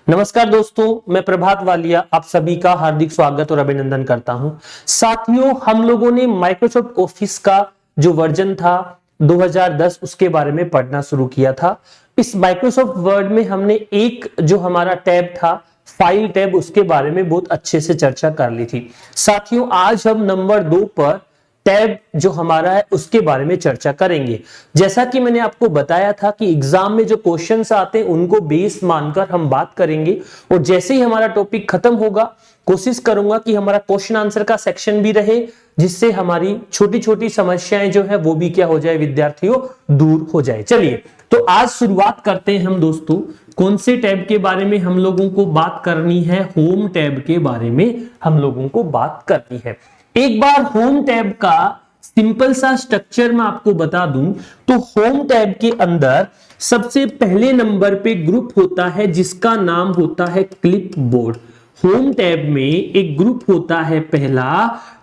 नमस्कार दोस्तों, मैं प्रभात वालिया आप सभी का हार्दिक स्वागत और अभिनंदन करता हूं। साथियों, हम लोगों ने माइक्रोसॉफ्ट ऑफिस का जो वर्जन था 2010 उसके बारे में पढ़ना शुरू किया था। इस माइक्रोसॉफ्ट वर्ड में हमने एक जो हमारा टैब था फाइल टैब, उसके बारे में बहुत अच्छे से चर्चा कर ली थी। साथियों, आज हम नंबर 2 पर टैब जो हमारा है उसके बारे में चर्चा करेंगे। जैसा कि मैंने आपको बताया था कि एग्जाम में जो क्वेश्चंस आते हैं उनको बेस मानकर हम बात करेंगे, और जैसे ही हमारा टॉपिक खत्म होगा कोशिश करूंगा कि हमारा क्वेश्चन आंसर का सेक्शन भी रहे, जिससे हमारी छोटी छोटी समस्याएं जो है वो भी क्या हो जाए विद्यार्थियों, दूर हो जाए। चलिए, तो आज शुरुआत करते हैं हम दोस्तों। कौन से टैब के बारे में हम लोगों को बात करनी है? होम टैब के बारे में हम लोगों को बात करनी है। एक बार होम टैब का सिंपल सा स्ट्रक्चर मैं आपको बता दूं तो होम टैब के अंदर सबसे पहले नंबर पे ग्रुप होता है जिसका नाम होता है क्लिपबोर्ड। होम टैब में एक ग्रुप होता है पहला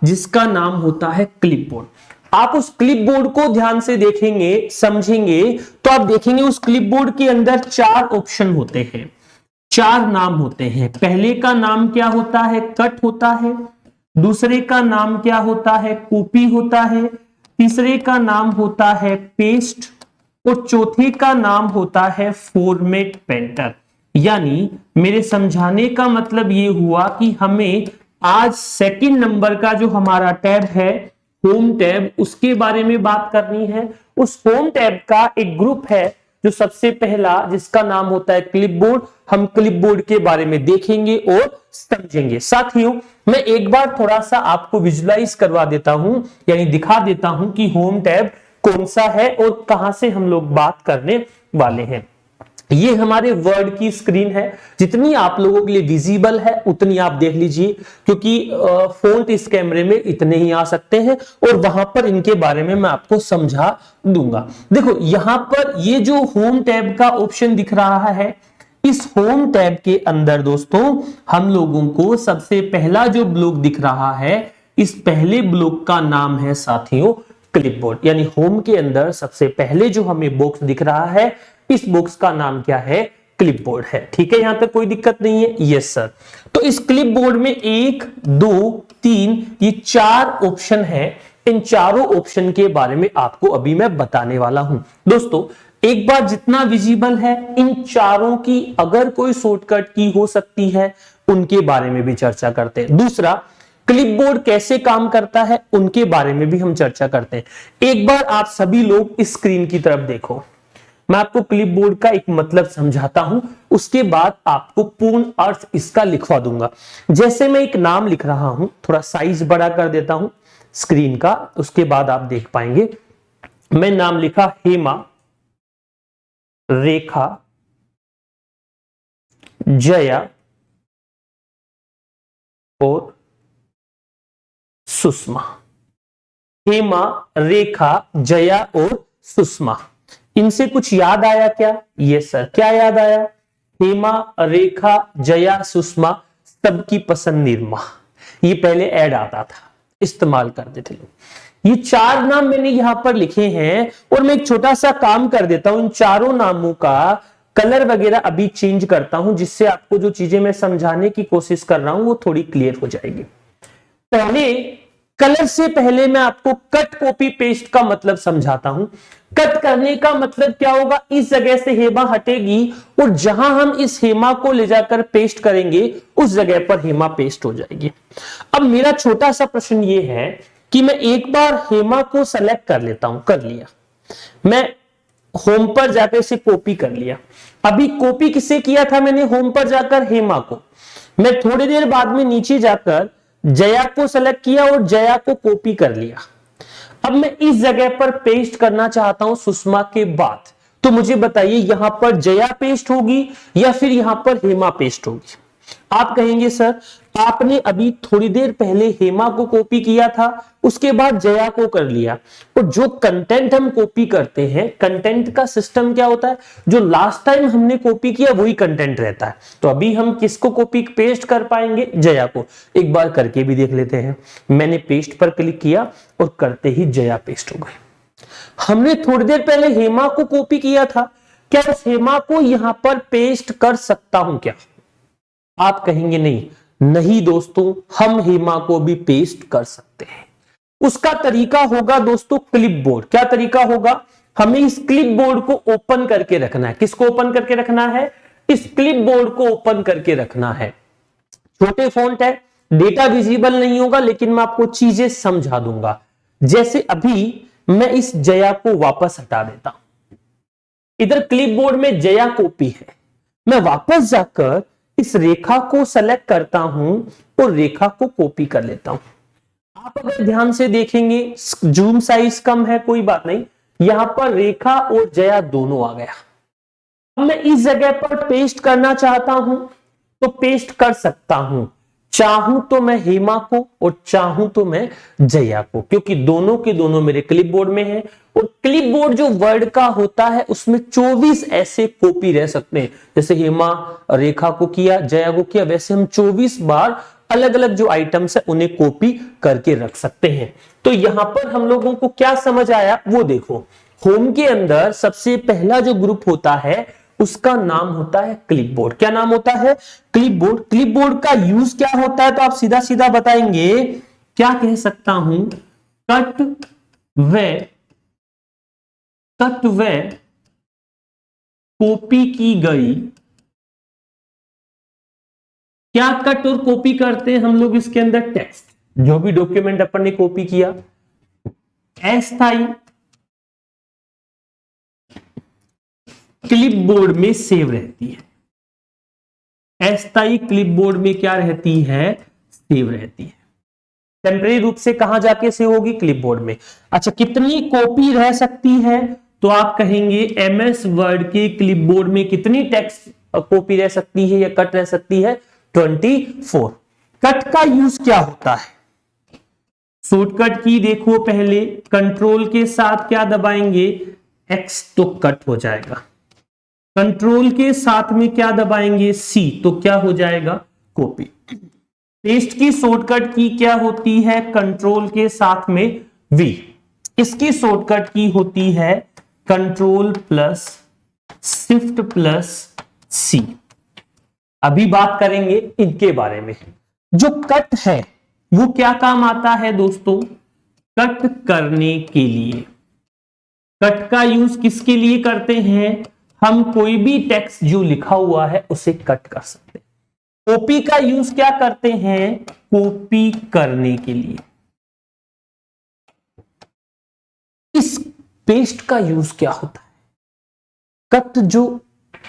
जिसका नाम होता है क्लिपबोर्ड। आप उस क्लिपबोर्ड को ध्यान से देखेंगे, समझेंगे तो आप देखेंगे उस क्लिपबोर्ड के अंदर 4 ऑप्शन होते हैं, 4 नाम होते हैं। पहले का नाम क्या होता है? कट होता है। दूसरे का नाम क्या होता है? कॉपी होता है। तीसरे का नाम होता है पेस्ट, और चौथे का नाम होता है फॉर्मेट पेंटर। यानी मेरे समझाने का मतलब ये हुआ कि हमें आज सेकंड नंबर का जो हमारा टैब है होम टैब, उसके बारे में बात करनी है। उस होम टैब का एक ग्रुप है जो सबसे पहला जिसका नाम होता है क्लिपबोर्ड। हम क्लिपबोर्ड के बारे में देखेंगे और समझेंगे। साथियों, मैं एक बार थोड़ा सा आपको विजुलाइज करवा देता हूं, यानी दिखा देता हूं कि होम टैब कौन सा है और कहां से हम लोग बात करने वाले हैं। ये हमारे वर्ड की स्क्रीन है, जितनी आप लोगों के लिए विजिबल है उतनी आप देख लीजिए, क्योंकि फोल्ट इस कैमरे में इतने ही आ सकते हैं और वहां पर इनके बारे में मैं आपको समझा दूंगा। देखो, यहां पर ये जो होम टैब का ऑप्शन दिख रहा है, इस होम टैब के अंदर दोस्तों हम लोगों को सबसे पहला जो ब्लॉक दिख रहा है, इस पहले ब्लॉक का नाम है साथियों क्लिपबोर्ड। यानी होम के अंदर सबसे पहले जो हमें बॉक्स दिख रहा है, इस बॉक्स का नाम क्या है? क्लिपबोर्ड है। ठीक है, यहां तक कोई दिक्कत नहीं है? Yes sir. तो इस क्लिपबोर्ड में 1 2 3 ये 4 ऑप्शन है। इन चारों ऑप्शन के बारे में आपको अभी मैं बताने वाला हूं। दोस्तों, एक बार जितना विजिबल है, इन चारों की अगर कोई शॉर्टकट की हो सकती है उनके बारे में भी चर्चा करते हैं। दूसरा, क्लिपबोर्ड कैसे काम करता है उनके बारे में भी हम चर्चा करते हैं। एक बार आप सभी लोग इस स्क्रीन की तरफ देखो, मैं आपको क्लिपबोर्ड का एक मतलब समझाता हूं, उसके बाद आपको पूर्ण अर्थ इसका लिखवा दूंगा। जैसे मैं एक नाम लिख रहा हूं, थोड़ा साइज बड़ा कर देता हूं स्क्रीन का, उसके बाद आप देख पाएंगे। मैं नाम लिखा हेमा, रेखा, जया और सुषमा। हेमा, रेखा, जया और सुषमा। इनसे कुछ याद आया क्या? Yes sir. क्या याद आया? हेमा, रेखा, जया, सुषमा, सबकी पसंद निरमा। ये पहले ऐड आता था, इस्तेमाल करते थे लोग। ये 4 नाम मैंने यहां पर लिखे हैं, और मैं एक छोटा सा काम कर देता हूं, इन चारों नामों का कलर वगैरह अभी चेंज करता हूं, जिससे आपको जो चीजें मैं समझाने की कोशिश कर रहा हूं वो थोड़ी क्लियर हो जाएगी। पहले कलर से पहले मैं आपको कट कॉपी पेस्ट का मतलब समझाता हूं। कट करने का मतलब क्या होगा? इस जगह से हेमा हटेगी और जहां हम इस हेमा को ले जाकर पेस्ट करेंगे उस जगह पर हेमा पेस्ट हो जाएगी। अब मेरा छोटा सा प्रश्न ये है कि मैं एक बार हेमा को सेलेक्ट कर लेता हूं। कर लिया, मैं होम पर जाकर इसे कॉपी कर लिया। अभी कॉपी किसे किया था मैंने? होम पर जाकर हेमा को। मैं थोड़ी देर बाद में नीचे जाकर जया को सेलेक्ट किया और जया को कॉपी कर लिया। अब मैं इस जगह पर पेस्ट करना चाहता हूं सुषमा के बाद, तो मुझे बताइए यहां पर जया पेस्ट होगी या फिर यहां पर हेमा पेस्ट होगी? आप कहेंगे सर आपने अभी थोड़ी देर पहले हेमा को कॉपी किया था, उसके बाद जया को कर लिया। और जो कंटेंट हम कॉपी करते हैं, कंटेंट का सिस्टम क्या होता है? जो लास्ट टाइम हमने कॉपी किया वही कंटेंट रहता है। तो अभी हम किसको कॉपी पेस्ट कर पाएंगे? जया को। एक बार करके भी देख लेते हैं। मैंने पेस्ट पर क्लिक किया और करते ही जया पेस्ट हो गई। हमने थोड़ी देर पहले हेमा को कॉपी किया था, क्या उस हेमा को यहां पर पेस्ट कर सकता हूं क्या? आप कहेंगे नहीं, नहीं दोस्तों, हम हेमा को भी पेस्ट कर सकते हैं। उसका तरीका होगा दोस्तों क्लिपबोर्ड। क्या तरीका होगा? हमें इस क्लिपबोर्ड को ओपन करके रखना है। किसको ओपन करके रखना है? इस क्लिपबोर्ड को ओपन करके रखना है। छोटे फॉन्ट है, डेटा विजिबल नहीं होगा, लेकिन मैं आपको चीजें समझा दूंगा। जैसे अभी मैं इस जया को वापस हटा देता हूं, इधर क्लिपबोर्ड में जया कॉपी है, मैं वापस जाकर इस रेखा को सेलेक्ट करता हूं और रेखा को कॉपी कर लेता हूं। आप अगर ध्यान से देखेंगे, जूम साइज कम है, कोई बात नहीं, यहां पर रेखा और जया दोनों आ गया। अब मैं इस जगह पर पेस्ट करना चाहता हूं तो पेस्ट कर सकता हूं, चाहूं तो मैं हेमा को और चाहूं तो मैं जया को, क्योंकि दोनों के दोनों मेरे क्लिपबोर्ड में है। और क्लिपबोर्ड जो वर्ड का होता है उसमें 24 ऐसे कॉपी रह सकते हैं। जैसे हेमा रेखा को किया, जया को किया, वैसे हम 24 बार अलग अलग जो आइटम्स है उन्हें कॉपी करके रख सकते हैं। तो यहां पर हम लोगों को क्या समझ आया वो देखो। होम के अंदर सबसे पहला जो ग्रुप होता है उसका नाम होता है क्लिपबोर्ड। क्या नाम होता है? क्लिपबोर्ड। क्लिपबोर्ड का यूज क्या होता है तो आप सीधा सीधा बताएंगे, क्या कह सकता हूं, कट व कॉपी की गई। क्या कट और कॉपी करते हैं हम लोग इसके अंदर? टेक्स्ट, जो भी डॉक्यूमेंट अपन ने कॉपी किया, अस्थायी क्लिपबोर्ड में सेव रहती है। अस्थायी क्लिपबोर्ड में क्या रहती है? सेव रहती है। टेम्परेरी रूप से कहां जाके सेव होगी? क्लिपबोर्ड में। अच्छा, कितनी कॉपी रह सकती है तो आप कहेंगे एमएस वर्ड के क्लिपबोर्ड में कितनी टेक्स्ट कॉपी रह सकती है या कट रह सकती है? 24। कट का यूज क्या होता है? शॉर्टकट की देखो, पहले कंट्रोल के साथ क्या दबाएंगे? एक्स, तो कट हो जाएगा। कंट्रोल के साथ में क्या दबाएंगे? सी, तो क्या हो जाएगा? कॉपी। पेस्ट की शॉर्टकट की क्या होती है? कंट्रोल के साथ में वी। इसकी शॉर्टकट की होती है कंट्रोल प्लस शिफ्ट प्लस सी। अभी बात करेंगे इनके बारे में। जो कट है वो क्या काम आता है दोस्तों? कट करने के लिए। कट का यूज किसके लिए करते हैं? हम कोई भी टेक्स्ट जो लिखा हुआ है उसे कट कर सकते हैं। कॉपी का यूज क्या करते हैं? कॉपी करने के लिए। इस पेस्ट का यूज क्या होता है? कट जो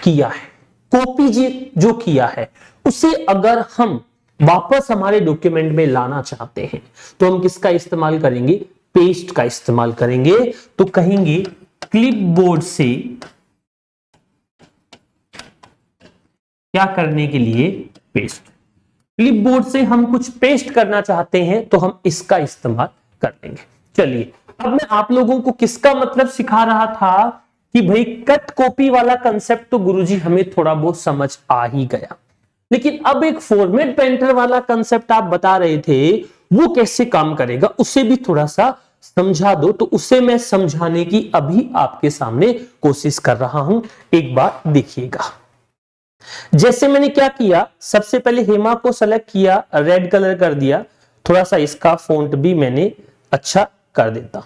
किया है, कॉपी जो किया है, उसे अगर हम वापस हमारे डॉक्यूमेंट में लाना चाहते हैं तो हम किसका इस्तेमाल करेंगे? पेस्ट का इस्तेमाल करेंगे। तो कहेंगे क्लिपबोर्ड से क्या करने के लिए? पेस्ट। क्लिपबोर्ड से हम कुछ पेस्ट करना चाहते हैं तो हम इसका इस्तेमाल कर लेंगे। चलिए, अब मैं आप लोगों को किसका मतलब सिखा रहा था कि भाई कट कॉपी वाला कंसेप्ट तो गुरुजी हमें थोड़ा बहुत समझ आ ही गया, लेकिन अब एक फॉर्मेट पेंटर वाला कंसेप्ट आप बता रहे थे, वो कैसे काम करेगा उसे भी थोड़ा सा समझा दो। तो उसे मैं समझाने की अभी आपके सामने कोशिश कर रहा हूं, एक बार देखिएगा। जैसे मैंने क्या किया, सबसे पहले हेमा को सेलेक्ट किया, रेड कलर कर दिया, थोड़ा सा इसका फॉन्ट भी मैंने अच्छा कर देता,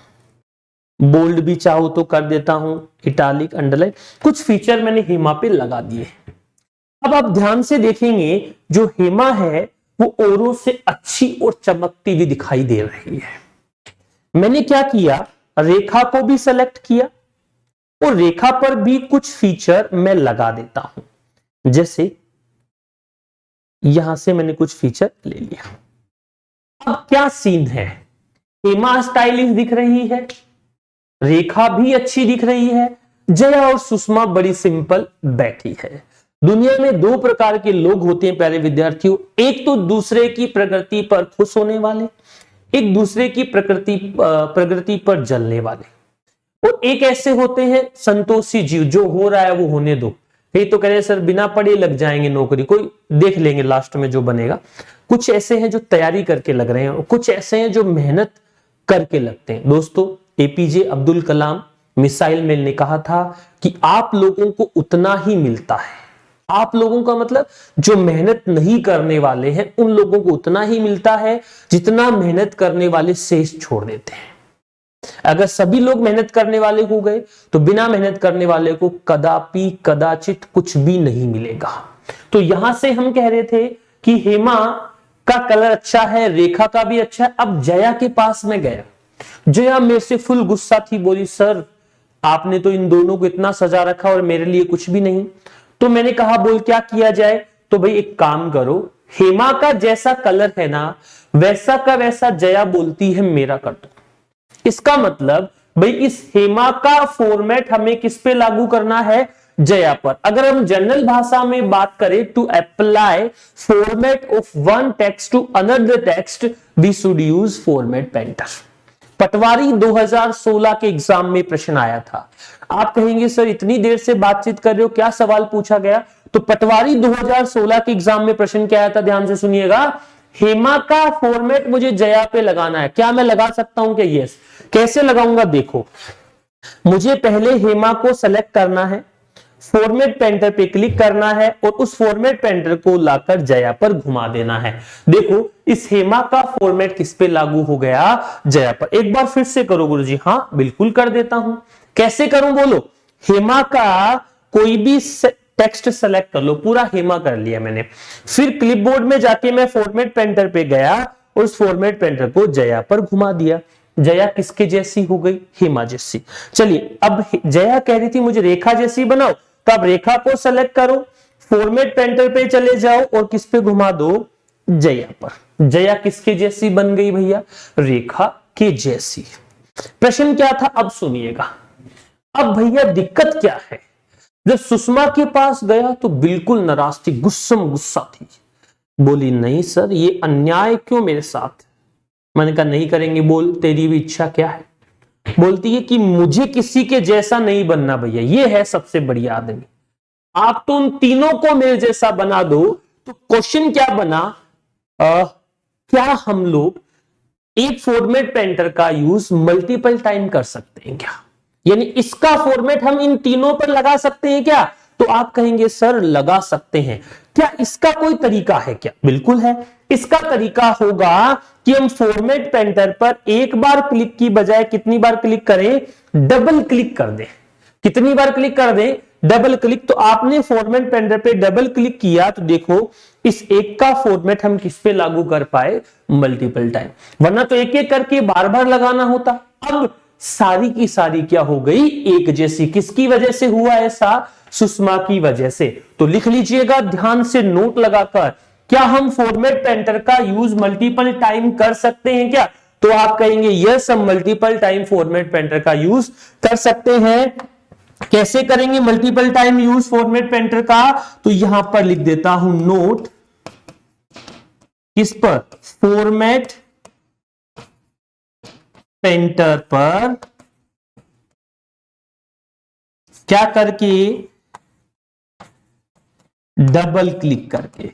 बोल्ड भी चाहो तो कर देता हूं, इटालिक, अंडरलाइन, कुछ फीचर मैंने हेमा पे लगा दिए। अब आप ध्यान से देखेंगे जो हेमा है वो औरों से अच्छी और चमकती हुई दिखाई दे रही है। मैंने क्या किया, रेखा को भी सेलेक्ट किया और रेखा पर भी कुछ फीचर मैं लगा देता हूं। जैसे यहां से मैंने कुछ फीचर ले लिया। अब क्या सीन है, हेमा स्टाइलिश दिख रही है, रेखा भी अच्छी दिख रही है, जया और सुषमा बड़ी सिंपल बैठी है। दुनिया में दो प्रकार के लोग होते हैं प्यारे विद्यार्थियों, एक तो दूसरे की प्रगति पर खुश होने वाले, एक दूसरे की प्रगति पर जलने वाले, और एक ऐसे होते हैं संतोषी जीव, जो हो रहा है वो होने दो। कई तो कह रहे सर बिना पढ़े लग जाएंगे नौकरी, कोई देख लेंगे लास्ट में जो बनेगा। कुछ ऐसे हैं जो तैयारी करके लग रहे हैं और कुछ ऐसे हैं जो मेहनत करके लगते हैं। दोस्तों, APJ Abdul Kalam missile man ने कहा था कि आप लोगों को उतना ही मिलता है, आप लोगों का मतलब जो मेहनत नहीं करने वाले हैं उन लोगों को उतना ही मिलता है जितना मेहनत करने वाले शेष छोड़ देते हैं। अगर सभी लोग मेहनत करने वाले हो गए तो बिना मेहनत करने वाले को कदापि कदाचित कुछ भी नहीं मिलेगा। तो यहां से हम कह रहे थे कि हेमा का कलर अच्छा है, रेखा का भी अच्छा है। अब जया के पास में गया, जया मेरे से फुल गुस्सा थी, बोली सर आपने तो इन दोनों को इतना सजा रखा और मेरे लिए कुछ भी नहीं। तो मैंने कहा बोल क्या किया जाए, तो भाई एक काम करो, हेमा का जैसा कलर है ना वैसा का वैसा जया बोलती है मेरा कर दो। इसका मतलब भाई इस हेमा का फॉर्मेट हमें किस पे लागू करना है, जया पर। अगर हम जनरल भाषा में बात करें, to apply format of one text to another text we should use format painter. Patwari 2016 के एग्जाम में प्रश्न आया था। आप कहेंगे सर इतनी देर से बातचीत कर रहे हो, क्या सवाल पूछा गया? तो पटवारी 2016 के एग्जाम में प्रश्न क्या आया था, ध्यान से सुनिएगा। हेमा का फॉर्मेट मुझे जया पे लगाना है, क्या मैं लगा सकता हूं क्या? यस। कैसे लगाऊंगा देखो, मुझे पहले हेमा को सेलेक्ट करना है, फॉर्मेट पेंटर पे क्लिक करना है और उस फॉर्मेट पेंटर को लाकर जया पर घुमा देना है। देखो इस हेमा का फॉर्मेट किस पे लागू हो गया, जया पर। एक बार फिर से करो गुरुजी। हाँ बिल्कुल कर देता हूं। कैसे करूं बोलो, हेमा का कोई भी टेक्स्ट सेलेक्ट कर लो, पूरा हेमा कर लिया मैंने। फिर क्लिपबोर्ड में जाके मैं फॉर्मेट पेंटर पे गया और उस फॉर्मेट पेंटर को जया पर घुमा दिया। जया किसके जैसी हो गई, हेमा जैसी। चलिए अब जया कह रही थी मुझे रेखा जैसी बनाओ, तो अब रेखा को सेलेक्ट करो, फॉर्मेट पेंटर पे चले जाओ और किस पे घुमा दो, जया पर। जया किसके जैसी बन गई भैया, रेखा के जैसी। प्रश्न क्या था अब सुनिएगा। अब भैया दिक्कत क्या है, जब सुषमा के पास गया तो बिल्कुल नाराज थी, गुस्सा थी, बोली नहीं सर ये अन्याय क्यों मेरे साथ। मैंने कहा नहीं करेंगे, बोल तेरी भी इच्छा क्या है। बोलती है कि मुझे किसी के जैसा नहीं बनना भैया, ये है सबसे बढ़िया आदमी, आप तो उन तीनों को मेरे जैसा बना दो। तो क्वेश्चन क्या बना, क्या हम लोग एक फॉर्मेट पेंटर का यूज मल्टीपल टाइम कर सकते हैं क्या, यानी इसका फॉर्मेट हम इन तीनों पर लगा सकते हैं क्या? तो आप कहेंगे सर लगा सकते हैं। क्या इसका कोई तरीका है क्या? बिल्कुल है। इसका तरीका होगा कि हम फॉर्मेट पेंटर पर एक बार क्लिक की बजाय कितनी बार क्लिक करें, डबल क्लिक कर दें। कितनी बार क्लिक कर दें, डबल क्लिक। तो आपने फॉर्मेट पेंटर पे डबल क्लिक किया तो देखो इस एक का फॉर्मेट हम किस पे लागू कर पाए, मल्टीपल टाइम, वरना तो एक एक करके बार बार लगाना होता। अब सारी की सारी क्या हो गई, एक जैसी। किसकी वजह से हुआ ऐसा, सुषमा की वजह से। तो लिख लीजिएगा ध्यान से नोट लगाकर, क्या हम फॉर्मेट पेंटर का यूज मल्टीपल टाइम कर सकते हैं क्या? तो आप कहेंगे यस हम मल्टीपल टाइम फॉर्मेट पेंटर का यूज कर सकते हैं। कैसे करेंगे multiple time use format painter का, तो यहां पर लिख देता हूं नोट, किस पर, फॉर्मेट पेंटर पर क्या करके, डबल क्लिक करके।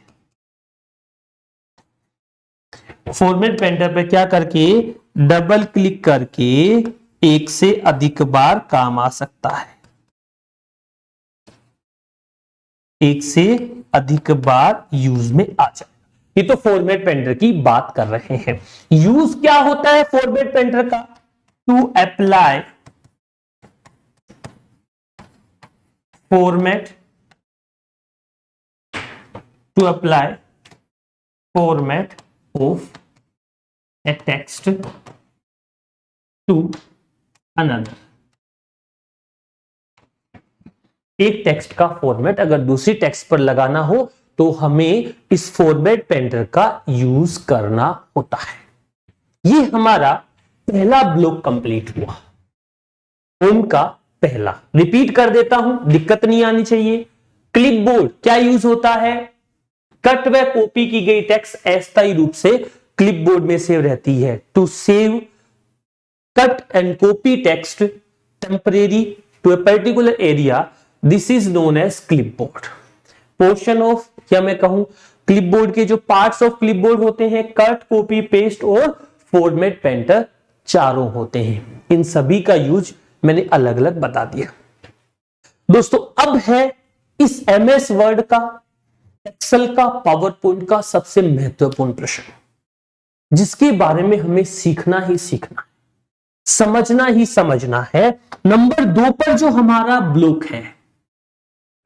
फॉर्मेट पेंटर पे क्या करके, डबल क्लिक करके एक से अधिक बार काम आ सकता है, एक से अधिक बार यूज में आ जाए। ये तो फॉर्मेट पेंटर की बात कर रहे हैं। यूज क्या होता है फॉर्मेट पेंटर का, to apply format, to apply format of a text to another. एक टेक्स्ट का फॉर्मेट अगर दूसरी टेक्स्ट पर लगाना हो तो हमें इस फॉर्मेट पेंटर का यूज करना होता है। ये हमारा पहला ब्लॉक कंप्लीट हुआ, होम का पहला। रिपीट कर देता हूं, दिक्कत नहीं आनी चाहिए। क्लिपबोर्ड क्या यूज होता है, कट व कॉपी की गई टेक्स्ट अस्थायी रूप से क्लिपबोर्ड में सेव रहती है। To save cut and copy text temporary to a particular area, this is known as clipboard. Portion of, या मैं कहूं क्लिपबोर्ड के जो पार्ट्स ऑफ क्लिपबोर्ड होते हैं, कट, कॉपी, पेस्ट और फॉर्मेट पेंटर, चारों होते हैं। इन सभी का यूज मैंने अलग अलग बता दिया। दोस्तों अब है इस एमएस वर्ड का, एक्सेल का, पावर पॉइंट का सबसे महत्वपूर्ण प्रश्न, जिसके बारे में हमें सीखना ही सीखना है, समझना ही समझना है। नंबर 2 पर जो हमारा ब्लॉक है,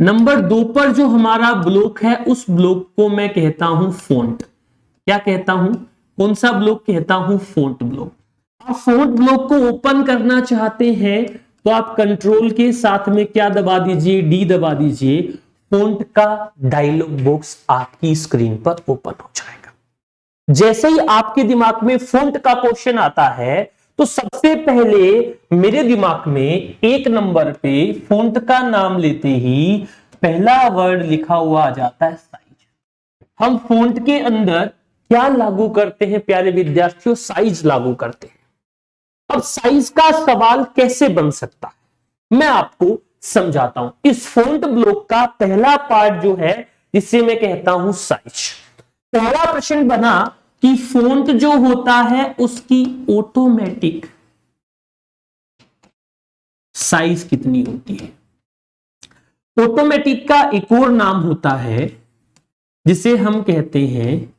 नंबर 2 पर जो हमारा ब्लॉक है, उस ब्लॉक को मैं कहता हूं फॉन्ट। क्या कहता हूं? कौन सा ब्लॉक कहता हूं? Font block. आप फॉन्ट ब्लॉक को ओपन करना चाहते हैं तो आप कंट्रोल के साथ में क्या दबा दीजिए? डी दबा दीजिए। फॉन्ट का डायलॉग बॉक्स आपकी स्क्रीन पर ओपन हो जाएगा। जैसे ही आपके दिमाग में फॉन्ट का क्वेश्चन आता है तो सबसे पहले मेरे दिमाग में 1 नंबर पे फॉन्ट का नाम लेते ही पहला वर्ड लिखा हुआ आ जाता है साइज। हम फॉन्ट के अंदर क्या लागू करते हैं प्यारे विद्यार्थियों? साइज लागू करते हैं। अब साइज का सवाल कैसे बन सकता है मैं आपको समझाता हूं। इस फॉन्ट ब्लॉक का पहला पार्ट जो है जिसे मैं कहता हूं साइज। पहला प्रश्न बना कि फॉन्ट जो होता है उसकी ऑटोमेटिक साइज कितनी होती है? ऑटोमेटिक का एक और नाम होता है जिसे हम कहते हैं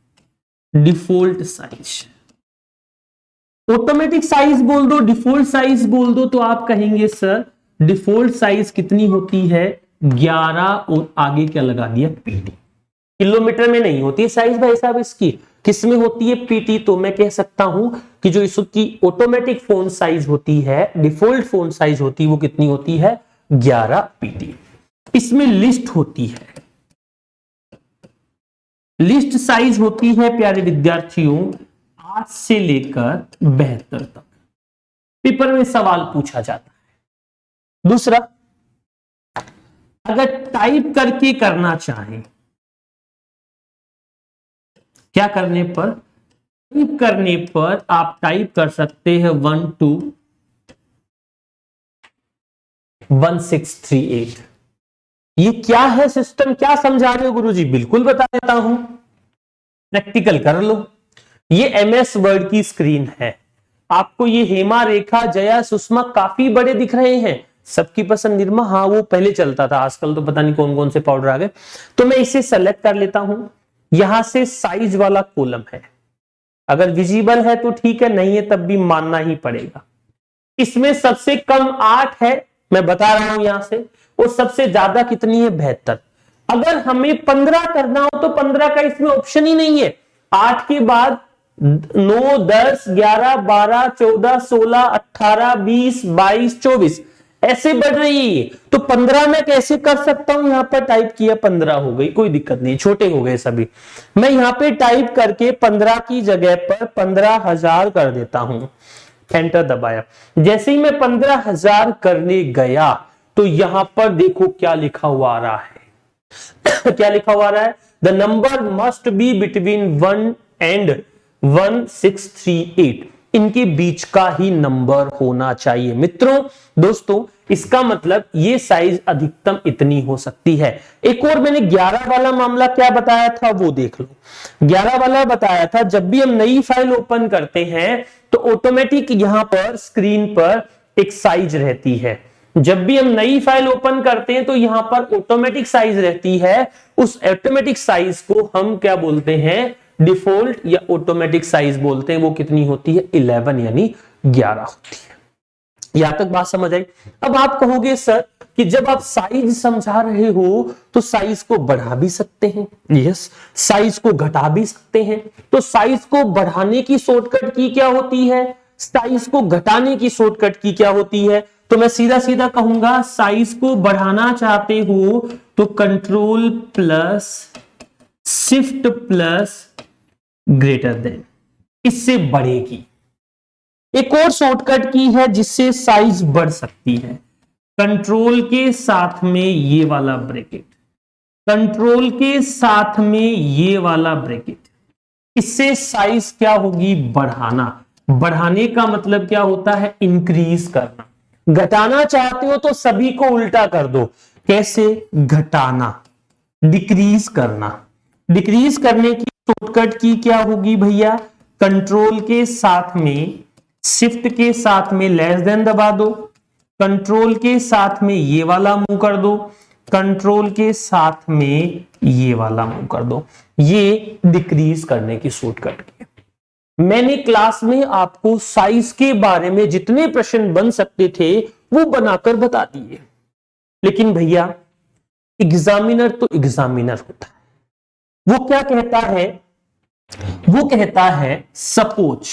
डिफॉल्ट साइज। ऑटोमेटिक साइज बोल दो, डिफॉल्ट साइज बोल दो, तो आप कहेंगे सर डिफॉल्ट साइज कितनी होती है? 11 और आगे क्या लगा दिया? पीटी। किलोमीटर में नहीं होती है साइज भाई साहब, इसकी किस में होती है? पीटी। तो मैं कह सकता हूं कि जो इसकी ऑटोमेटिक फॉन्ट साइज होती है, डिफॉल्ट फॉन्ट साइज होती है, वो कितनी होती है? 11 पीटी। इसमें लिस्ट होती है, लिस्ट साइज होती है प्यारे विद्यार्थियों 8 से लेकर 72 तक। पेपर में सवाल पूछा जाता है। दूसरा, अगर टाइप करके करना चाहें, क्या करने पर? टाइप करने पर आप टाइप कर सकते हैं 121638। ये क्या है सिस्टम? क्या समझा रहे हो गुरुजी? बिल्कुल बता देता हूं, प्रैक्टिकल कर लो। ये एमएस वर्ड की स्क्रीन है। आपको ये हेमा, रेखा, जया, सुषमा काफी बड़े दिख रहे हैं। सबकी पसंद निर्मा, हाँ वो पहले चलता था, आजकल तो पता नहीं कौन कौन से पाउडर आ गए। तो मैं इसे सेलेक्ट कर लेता हूं। यहां से साइज वाला कॉलम है, अगर विजिबल है तो ठीक है, नहीं है तब भी मानना ही पड़ेगा। इसमें सबसे कम 8 है, मैं बता रहा हूं यहां से, और सबसे ज्यादा कितनी है? 72। अगर हमें 15 करना हो तो 15 का इसमें ऑप्शन ही नहीं है। 8 के बाद 9, 10, 11, 12, 14, 16, 18, 20, 22, 24 ऐसे बढ़ रही है। तो 15 में कैसे कर सकता हूं? यहां पर टाइप किया 15 हो गई, कोई दिक्कत नहीं, छोटे हो गए सभी। मैं यहां पे टाइप करके 15 की जगह पर 15,000 कर देता हूं। एंटर दबाया। जैसे ही मैं 15,000 करने गया तो यहां पर देखो क्या लिखा हुआ आ रहा है। क्या लिखा हुआ आ रहा है? The number must be between 1 and 1638। इनके बीच का ही नंबर होना चाहिए। मित्रों, दोस्तों, इसका मतलब ये साइज अधिकतम इतनी हो सकती है। एक और मैंने 11 वाला मामला क्या बताया था वो देख लो। 11 वाला बताया था जब भी हम नई फाइल ओपन करते हैं तो ऑटोमेटिक यहां पर स्क्रीन पर एक साइज रहती है। जब भी हम नई फाइल ओपन करते हैं तो यहां पर ऑटोमेटिक साइज रहती है। उस ऑटोमेटिक साइज को हम क्या बोलते हैं? डिफॉल्ट या ऑटोमेटिक साइज बोलते हैं। वो कितनी होती है? 11 यानी 11 होती है। यहां तक बात समझ आई? अब आप कहोगे सर कि जब आप साइज समझा रहे हो तो साइज को बढ़ा भी सकते हैं। यस, साइज को घटा भी सकते हैं। तो साइज को बढ़ाने की शॉर्टकट की क्या होती है? साइज को घटाने की शॉर्टकट की क्या होती है? तो मैं सीधा सीधा कहूंगा, साइज को बढ़ाना चाहते हो तो control plus shift plus greater than, इससे बढ़ेगी। एक और शॉर्टकट की है जिससे साइज बढ़ सकती है, कंट्रोल के साथ में ये वाला ब्रैकेट, कंट्रोल के साथ में ये वाला ब्रैकेट। इससे साइज क्या होगी? बढ़ाना। बढ़ाने का मतलब क्या होता है? इंक्रीज करना। घटाना चाहते हो तो सभी को उल्टा कर दो। कैसे? घटाना, डिक्रीज करना। डिक्रीज करने की शॉर्टकट की क्या होगी भैया? कंट्रोल के साथ में शिफ्ट के साथ में लेस देन दबा दो, कंट्रोल के साथ में ये वाला मूव कर दो, कंट्रोल के साथ में ये वाला मूव कर दो, ये डिक्रीज करने की शॉर्टकट की। मैंने क्लास में आपको साइज के बारे में जितने प्रश्न बन सकते थे वो बनाकर बता दिए, लेकिन भैया एग्जामिनर तो एग्जामिनर होता है। वो क्या कहता है, वो कहता है सपोज,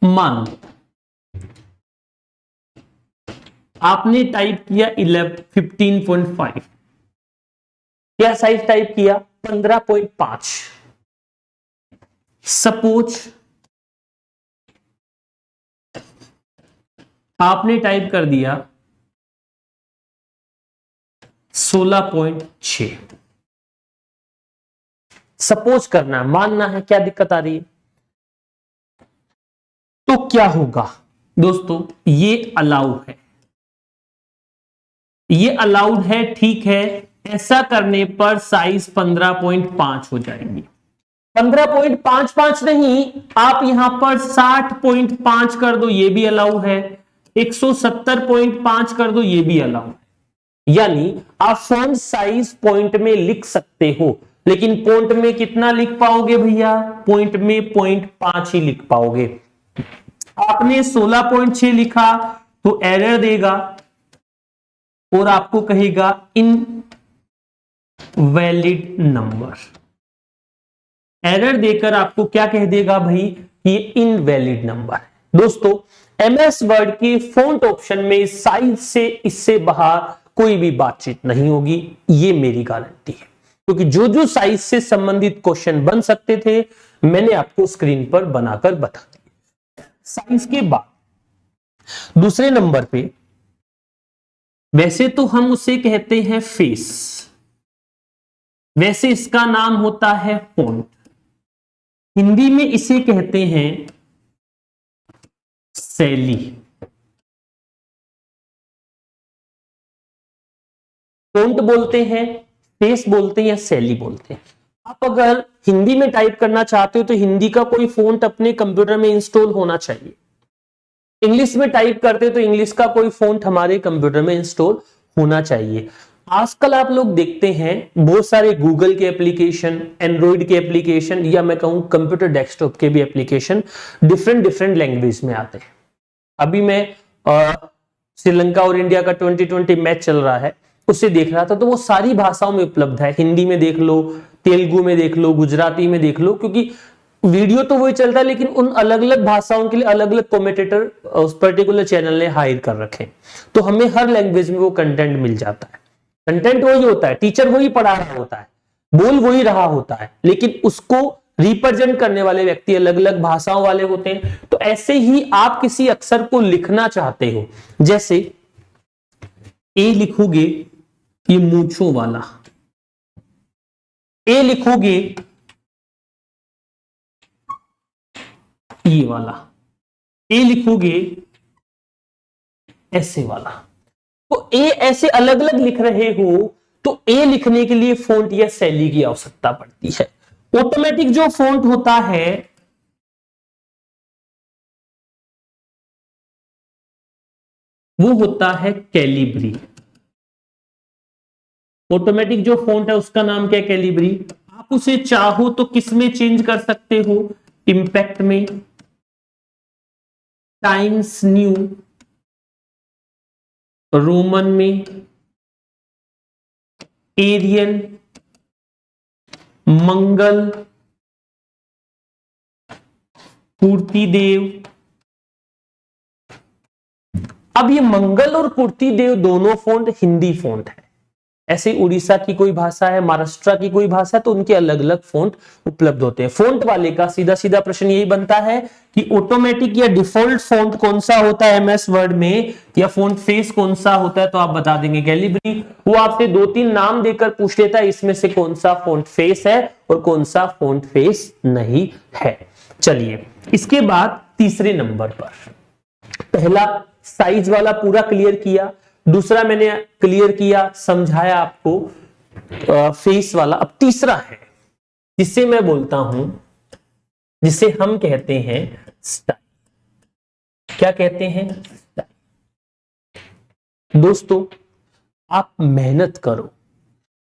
मान आपने टाइप किया 15.5, क्या साइज टाइप किया 15.5। सपोज आपने टाइप कर दिया 16.6। सपोज करना है, मानना है, क्या दिक्कत आ रही है? तो क्या होगा दोस्तों, ये अलाउ है, ये अलाउड है, ठीक है। ऐसा करने पर साइज 15.5 हो जाएगी। 15.55 नहीं, आप यहां पर 60.5 कर दो, ये भी अलाउ है। 170.5 कर दो, ये भी अलाउ है। यानी आप फॉन्ट साइज पॉइंट में लिख सकते हो, लेकिन पॉइंट में कितना लिख पाओगे भैया? पॉइंट में 0.5 ही लिख पाओगे। आपने 16.6 लिखा तो एरर देगा और आपको कहेगा इनवैलिड नंबर। एरर देकर आपको क्या कह देगा भाई? ये इनवैलिड नंबर है। दोस्तों एमएस वर्ड के फॉन्ट ऑप्शन में साइज से इससे बाहर कोई भी बातचीत नहीं होगी, ये मेरी गारंटी है, क्योंकि जो जो साइज से संबंधित क्वेश्चन बन सकते थे मैंने आपको स्क्रीन पर बनाकर बता दिया। साइज के बाद दूसरे नंबर पे, वैसे तो हम उसे कहते हैं फेस, वैसे इसका नाम होता है फॉन्ट, हिंदी में इसे कहते हैं शैली। फॉन्ट बोलते हैं, फेस बोलते हैं या शैली बोलते हैं। आप अगर हिंदी में टाइप करना चाहते हो तो हिंदी का कोई फॉन्ट अपने कंप्यूटर में इंस्टॉल होना चाहिए। इंग्लिश में टाइप करते तो इंग्लिश का कोई फॉन्ट हमारे कंप्यूटर में इंस्टॉल होना चाहिए। आजकल आप लोग देखते हैं बहुत सारे गूगल के एप्लीकेशन, एंड्रॉइड के एप्लीकेशन, या मैं कहूं कंप्यूटर डेस्कटॉप के भी एप्लीकेशन डिफरेंट लैंग्वेज में आते हैं। अभी मैं श्रीलंका और इंडिया का 2020 मैच चल रहा है, उसे देख रहा था, तो वो सारी भाषाओं में उपलब्ध है। हिंदी में देख लो, तेलुगु में देख लो, गुजराती में देख लो, क्योंकि वीडियो तो वही चलता है, लेकिन उन अलग अलग भाषाओं के लिए अलग अलग कमेंटेटर उस पर्टिकुलर चैनल ने हायर कर रखे, तो हमें हर लैंग्वेज में वो कंटेंट मिल जाता है। कंटेंट वही होता है, टीचर वही पढ़ा रहा होता है, बोल वही रहा होता है, लेकिन उसको रिप्रेजेंट करने वाले व्यक्ति अलग अलग भाषाओं वाले होते हैं। तो ऐसे ही आप किसी अक्षर को लिखना चाहते हो, जैसे ए लिखोगे ये मूंछों वाला, ए लिखोगे ये वाला, ए लिखोगे ऐसे वाला, तो ए ऐसे अलग अलग लिख रहे हो तो ए लिखने के लिए फॉन्ट या शैली की आवश्यकता पड़ती है। ऑटोमेटिक जो फॉन्ट होता है वो होता है कैलिब्री। ऑटोमेटिक जो फॉन्ट है उसका नाम क्या है? कैलिब्री। आप उसे चाहो तो किस में चेंज कर सकते हो? इंपैक्ट में, टाइम्स न्यू रोमन में, एरियल, मंगल, कुर्तीदेव। अब ये मंगल और कुर्तीदेव दोनों फॉन्ट हिंदी फॉन्ट है। ऐसे उड़ीसा की कोई भाषा है, महाराष्ट्र की कोई भाषा है, तो उनके अलग अलग फॉन्ट उपलब्ध होते हैं। फॉन्ट वाले का सीधा सीधा प्रश्न यही बनता है कि ऑटोमेटिक या डिफॉल्ट फॉन्ट कौन सा होता है एमएस वर्ड में, या फॉन्ट फेस कौन सा होता है, तो आप बता देंगे कैलिब्री। वो आपसे 2-3 नाम देकर पूछ लेता है इसमें से कौन सा फॉन्ट फेस है और कौन सा फॉन्ट फेस नहीं है। चलिए इसके बाद तीसरे नंबर पर, पहला साइज वाला पूरा क्लियर किया, दूसरा मैंने क्लियर किया, समझाया आपको फेस वाला। अब तीसरा है जिससे मैं बोलता हूं, जिसे हम कहते हैं स्टाइल। क्या कहते हैं? स्टाइल। दोस्तों आप मेहनत करो,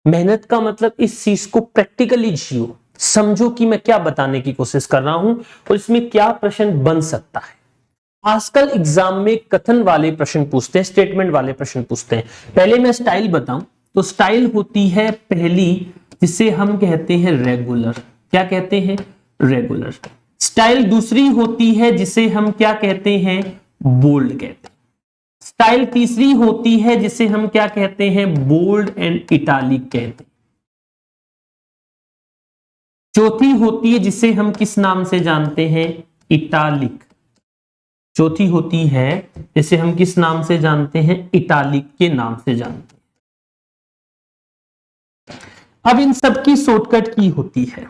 मेहनत का मतलब इस चीज को प्रैक्टिकली जियो, समझो कि मैं क्या बताने की कोशिश कर रहा हूं और इसमें क्या प्रश्न बन सकता है। आजकल एग्जाम में कथन वाले प्रश्न पूछते हैं, स्टेटमेंट वाले प्रश्न पूछते हैं। पहले मैं स्टाइल बताऊं तो स्टाइल होती है पहली, जिसे हम कहते हैं रेगुलर। क्या कहते हैं? रेगुलर। स्टाइल दूसरी होती है जिसे हम क्या कहते हैं? बोल्ड कहते हैं। स्टाइल तीसरी होती है जिसे हम क्या कहते हैं? बोल्ड एंड इटालिक कहते हैं। चौथी होती है जिसे हम किस नाम से जानते हैं? इटालिक। चौथी होती है जिसे हम किस नाम से जानते हैं? इटालिक के नाम से जानते हैं। अब इन सब की शॉर्टकट की होती है,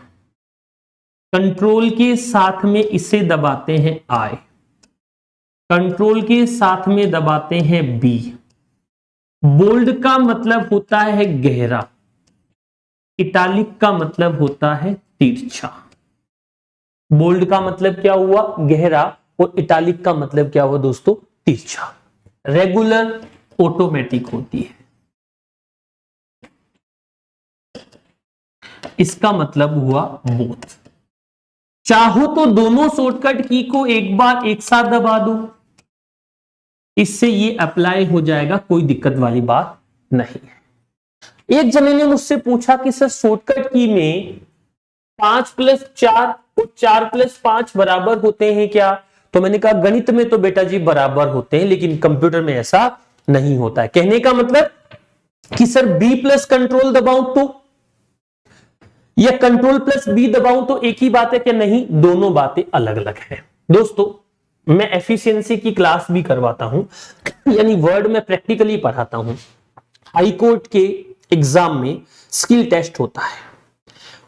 कंट्रोल के साथ में इसे दबाते हैं आई, कंट्रोल के साथ में दबाते हैं बी। बोल्ड का मतलब होता है गहरा, इटालिक का मतलब होता है तिरछा। बोल्ड का मतलब क्या हुआ? गहरा, और इटालिक का मतलब क्या हुआ दोस्तों? तिरछा। रेगुलर ऑटोमेटिक होती है, इसका मतलब हुआ बोथ। चाहो तो दोनों शॉर्टकट की को एक बार एक साथ दबा दो, इससे ये अप्लाई हो जाएगा, कोई दिक्कत वाली बात नहीं है। एक जने ने मुझसे पूछा कि सर शॉर्टकट की में 5+4 और 4+5 बराबर होते हैं क्या? तो मैंने कहा गणित में तो बेटा जी बराबर होते हैं, लेकिन कंप्यूटर में ऐसा नहीं होता है। कहने का मतलब कि सर बी प्लस कंट्रोल दबाऊं तो, या कंट्रोल प्लस बी दबाऊं तो एक ही बात है क्या? नहीं, दोनों बातें अलग अलग है। दोस्तों मैं एफिशिएंसी की क्लास भी करवाता हूं, यानी वर्ड में प्रैक्टिकली पढ़ाता हूं। हाई कोर्ट के एग्जाम में स्किल टेस्ट होता है,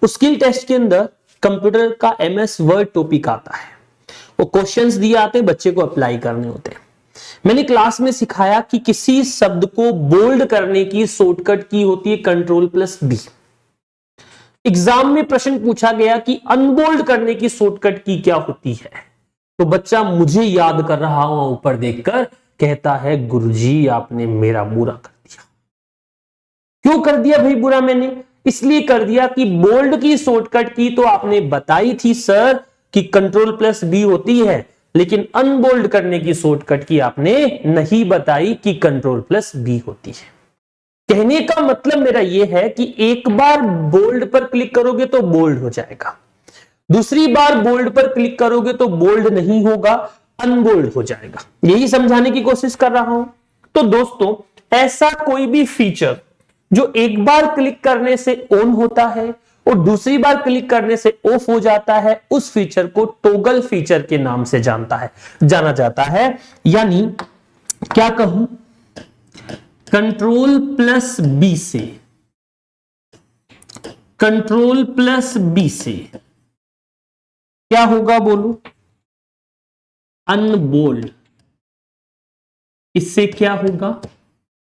उस स्किल टेस्ट के अंदर कंप्यूटर का एमएस वर्ड टॉपिक आता है, वो क्वेश्चंस दिए आते हैं, बच्चे को अप्लाई करने होते हैं। मैंने क्लास में सिखाया कि किसी शब्द को बोल्ड करने की शॉर्टकट की होती है कंट्रोल प्लस बी। एग्जाम में प्रश्न पूछा गया कि अनबोल्ड करने की शॉर्टकट की क्या होती है, तो बच्चा मुझे याद कर रहा हो ऊपर देखकर कहता है गुरुजी आपने मेरा बुरा कर दिया। क्यों कर दिया भाई बुरा? मैंने इसलिए कर दिया कि बोल्ड की शॉर्टकट की तो आपने बताई थी सर कि कंट्रोल प्लस बी होती है, लेकिन अनबोल्ड करने की शॉर्टकट की आपने नहीं बताई कि कंट्रोल प्लस बी होती है। कहने का मतलब मेरा यह है कि एक बार बोल्ड पर क्लिक करोगे तो बोल्ड हो जाएगा, दूसरी बार बोल्ड पर क्लिक करोगे तो बोल्ड नहीं होगा, अनबोल्ड हो जाएगा। यही समझाने की कोशिश कर रहा हूं। तो दोस्तों ऐसा कोई भी फीचर जो एक बार क्लिक करने से ऑन होता है और दूसरी बार क्लिक करने से ऑफ हो जाता है, उस फीचर को टॉगल फीचर के नाम से जाना जाता है। यानी क्या कहूं, कंट्रोल प्लस बी से, कंट्रोल प्लस बी से क्या होगा बोलो? अनबोल्ड। इससे क्या होगा?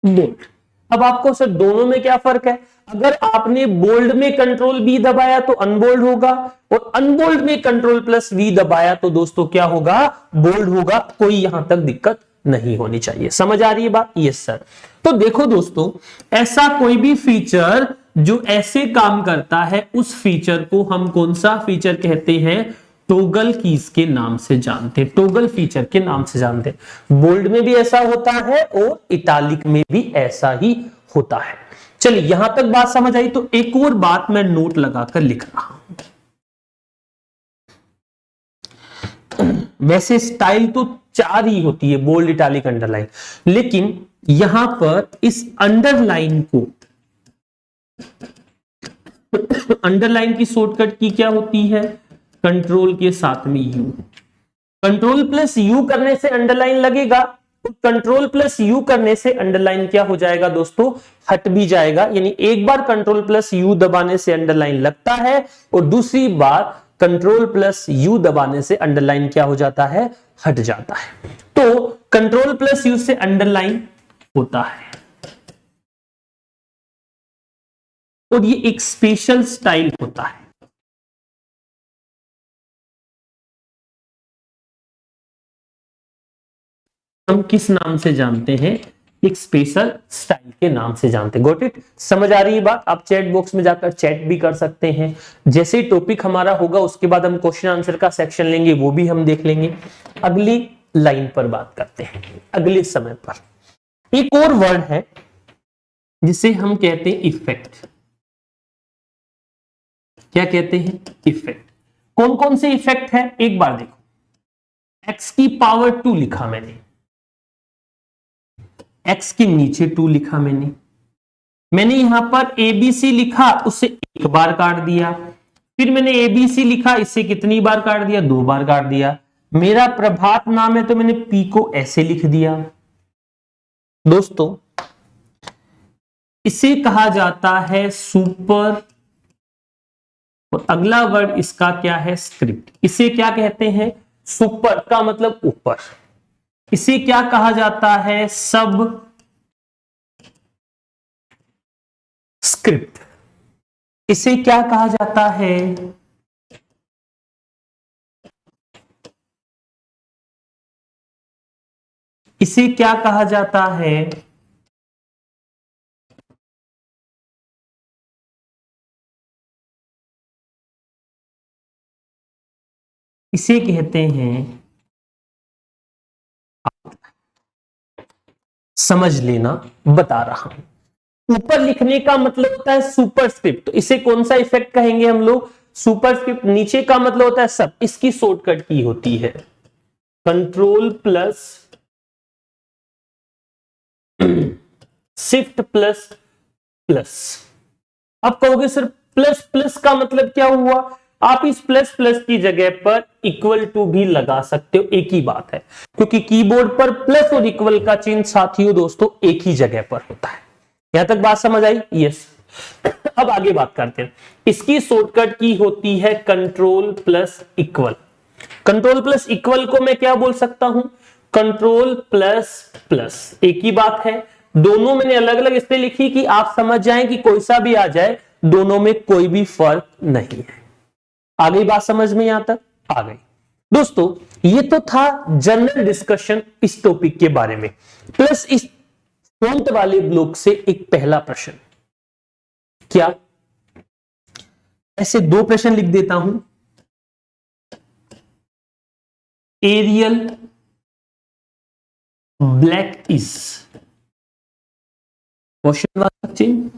बोल्ड। अब आपको सर दोनों में क्या फर्क है? अगर आपने बोल्ड में कंट्रोल बी दबाया तो अनबोल्ड होगा, और अनबोल्ड में कंट्रोल प्लस वी दबाया तो दोस्तों क्या होगा? बोल्ड होगा। कोई यहां तक दिक्कत नहीं होनी चाहिए। समझ आ रही है बात? Yes sir. तो देखो दोस्तों, ऐसा कोई भी फीचर जो ऐसे काम करता है, उस फीचर को हम कौन सा फीचर कहते हैं? टॉगल कीज के नाम से जानते हैं, टॉगल फीचर के नाम से जानते हैं। बोल्ड में भी ऐसा होता है और इटालिक में भी ऐसा ही होता है। चलिए यहां तक बात समझ आई, तो एक और बात मैं नोट लगाकर लिख रहा हूं। वैसे स्टाइल तो 4 ही होती है, बोल्ड, इटालिक, अंडरलाइन, लेकिन यहां पर इस अंडरलाइन को, अंडरलाइन की शॉर्टकट की क्या होती है? कंट्रोल के साथ में यू। कंट्रोल प्लस यू करने से अंडरलाइन लगेगा, कंट्रोल प्लस यू करने से अंडरलाइन क्या हो जाएगा दोस्तों? हट भी जाएगा। यानी एक बार कंट्रोल प्लस यू दबाने से अंडरलाइन लगता है और दूसरी बार कंट्रोल प्लस यू दबाने से अंडरलाइन क्या हो जाता है? हट जाता है। तो कंट्रोल प्लस यू से अंडरलाइन होता है, और ये एक स्पेशल स्टाइल होता है। हम किस नाम से जानते हैं? एक स्पेशल स्टाइल के नाम से जानते हैं। Got it? समझ आ रही है बात? आप चैट बॉक्स में जाकर चैट भी कर सकते हैं। जैसे ही टॉपिक हमारा होगा उसके बाद हम क्वेश्चन आंसर का सेक्शन लेंगे, वो भी हम देख लेंगे। अगली लाइन पर बात करते हैं, अगले समय पर। एक और वर्ड है जिसे हम कहते हैं इफेक्ट। क्या कहते हैं? इफेक्ट। कौन कौन से इफेक्ट है एक बार देखो। x की पावर 2 लिखा मैंने, x के नीचे 2 लिखा मैंने यहां पर ABC लिखा, उसे एक बार काट दिया। फिर मैंने ABC लिखा, इससे कितनी बार काट दिया? 2 बार काट दिया। मेरा प्रभात नाम है तो मैंने P को ऐसे लिख दिया। दोस्तों इसे कहा जाता है सुपर, और अगला वर्ड इसका क्या है? स्क्रिप्ट। इसे क्या कहते हैं? सुपर का मतलब ऊपर। इसे क्या कहा जाता है? सब स्क्रिप्ट। इसे क्या कहा जाता है? इसे क्या कहा जाता है? इसे कहते हैं, समझ लेना, बता रहा हूं। ऊपर लिखने का मतलब होता है सुपरस्क्रिप्ट, तो इसे कौन सा इफेक्ट कहेंगे हम लोग? सुपरस्क्रिप्ट। नीचे का मतलब होता है सब, इसकी शॉर्टकट की होती है control plus shift plus plus. अब कहोगे सर प्लस प्लस का मतलब क्या हुआ? आप इस प्लस प्लस की जगह पर इक्वल टू भी लगा सकते हो, एक ही बात है, क्योंकि कीबोर्ड पर प्लस और इक्वल का चिन्ह साथियों दोस्तों एक ही जगह पर होता है। यहां तक बात समझ आई? यस। अब आगे बात करते हैं। इसकी शॉर्टकट की होती है control plus equal. Control plus equal को मैं क्या बोल सकता हूं? कंट्रोल प्लस प्लस, एक ही बात है। दोनों मैंने अलग अलग इसलिए लिखी कि आप समझ जाएं कि कोई सा भी आ जाए, दोनों में कोई भी फर्क नहीं है। आ गई बात समझ में? यहां तक आ गई? दोस्तों ये तो था जनरल डिस्कशन इस टॉपिक के बारे में, प्लस इस फ्रंट वाले ब्लॉक से एक पहला प्रश्न। क्या? ऐसे 2 प्रश्न लिख देता हूं। एरियल ब्लैक इज क्वेश्चन वाला चिन्ह,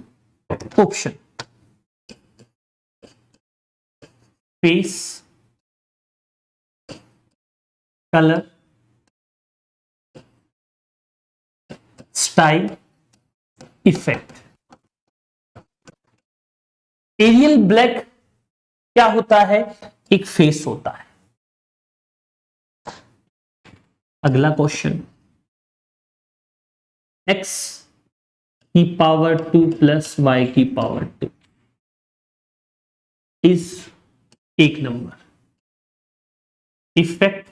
option face colour style effect. Arial black क्या होता है? एक फेस होता है। अगला क्वेश्चन, x की पावर 2 प्लस y की पावर 2 इज एक number, effect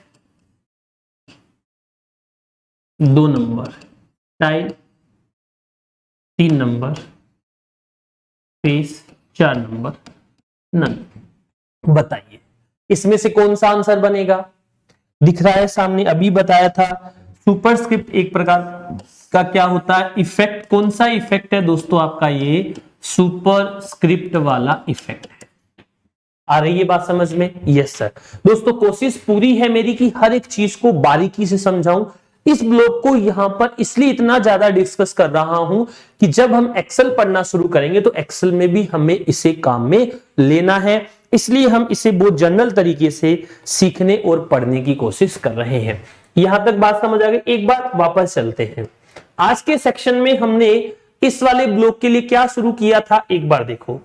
2 number, time 3 number, face 4 number, none. बताइए इसमें से कौन सा आंसर बनेगा? दिख रहा है सामने, अभी बताया था सुपरस्क्रिप्ट एक प्रकार का क्या होता है? इफेक्ट। कौन सा इफेक्ट है दोस्तों आपका? ये सुपरस्क्रिप्ट वाला इफेक्ट है। आ रही है बात समझ में? Yes sir. दोस्तों कोशिश पूरी है मेरी कि हर एक चीज को बारीकी से समझाऊं। इस ब्लॉक को यहां पर इसलिए इतना ज्यादा डिस्कस कर रहा हूं कि जब हम एक्सेल पढ़ना शुरू करेंगे तो एक्सेल में भी हमें इसे काम में लेना है, इसलिए हम इसे बहुत जनरल तरीके से सीखने और पढ़ने की कोशिश कर रहे हैं। यहां तक बात समझ आ गई? एक बार वापस चलते हैं। आज के सेक्शन में हमने इस वाले ब्लॉक के लिए क्या शुरू किया था? एक बार देखो,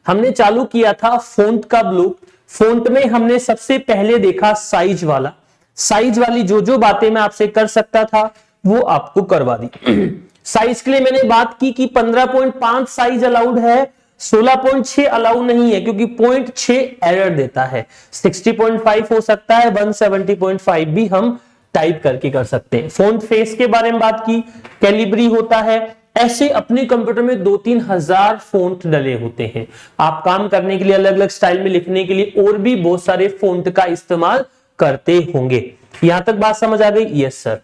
हमने चालू किया था फॉन्ट का ब्लॉक। फॉन्ट में हमने सबसे पहले देखा साइज वाला। साइज वाली जो बातें मैं आपसे कर सकता था वो आपको करवा दी। साइज के लिए मैंने बात की कि 15.5 साइज अलाउड है, 16.6 अलाउ नहीं है क्योंकि 0.6 एरर देता है। 60.5 हो सकता है, 170.5 भी हम टाइप करके कर सकते हैं। फॉन्ट फेस के बारे में बात की, कैलिब्री होता है। ऐसे अपने कंप्यूटर में 2-3 हजार फॉन्ट डले होते हैं। आप काम करने के लिए अलग अलग स्टाइल में लिखने के लिए और भी बहुत सारे फॉन्ट का इस्तेमाल करते होंगे। यहां तक बात समझ आ गई? Yes sir.